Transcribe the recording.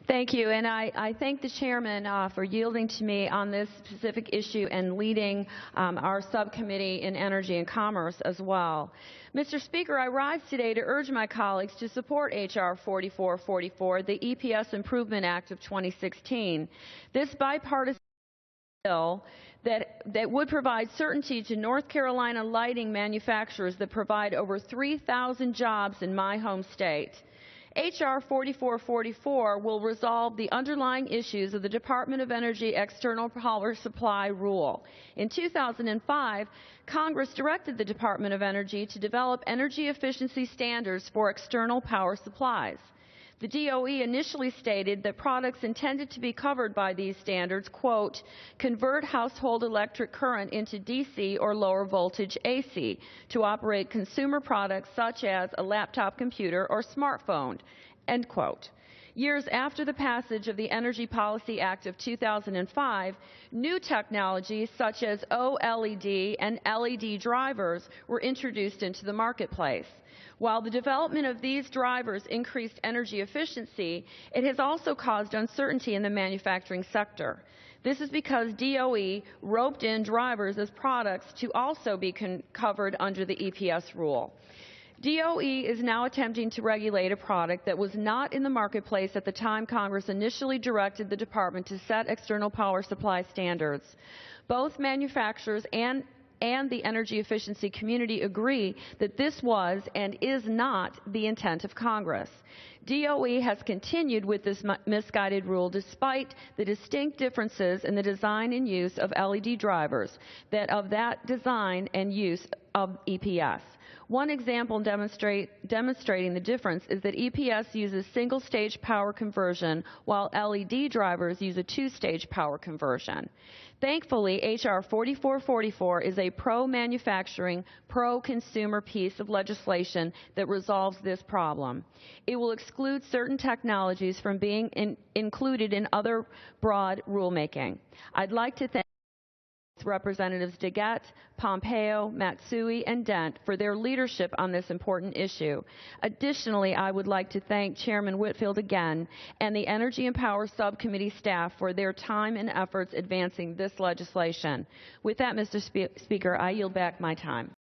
Thank you, and I thank the chairman for yielding to me on this specific issue and leading our subcommittee in Energy and Commerce as well. Mr. Speaker, I rise today to urge my colleagues to support H.R. 4444, the EPS Improvement Act of 2016. This bipartisan bill that would provide certainty to North Carolina lighting manufacturers that provide over 3,000 jobs in my home state. H.R. 4444 will resolve the underlying issues of the Department of Energy External Power Supply Rule. In 2005, Congress directed the Department of Energy to develop energy efficiency standards for external power supplies. The DOE initially stated that products intended to be covered by these standards, quote, convert household electric current into DC or lower voltage AC to operate consumer products such as a laptop computer or smartphone, end quote. Years after the passage of the Energy Policy Act of 2005, new technologies such as OLED and LED drivers were introduced into the marketplace. While the development of these drivers increased energy efficiency, it has also caused uncertainty in the manufacturing sector. This is because DOE roped in drivers as products to also be covered under the EPS rule. DOE is now attempting to regulate a product that was not in the marketplace at the time Congress initially directed the Department to set external power supply standards. Both manufacturers and the energy efficiency community agree that this was and is not the intent of Congress. DOE has continued with this misguided rule despite the distinct differences in the design and use of LED drivers, that design and use of EPS. One example demonstrating the difference is that EPS uses single-stage power conversion while LED drivers use a two-stage power conversion. Thankfully, H.R. 4444 is a pro-manufacturing, pro-consumer piece of legislation that resolves this problem. It will exclude certain technologies from being included in other broad rulemaking. I'd like to thank Representatives DeGette, Pompeo, Matsui, and Dent for their leadership on this important issue. Additionally, I would like to thank Chairman Whitfield again and the Energy and Power Subcommittee staff for their time and efforts advancing this legislation. With that, Mr. Speaker, I yield back my time.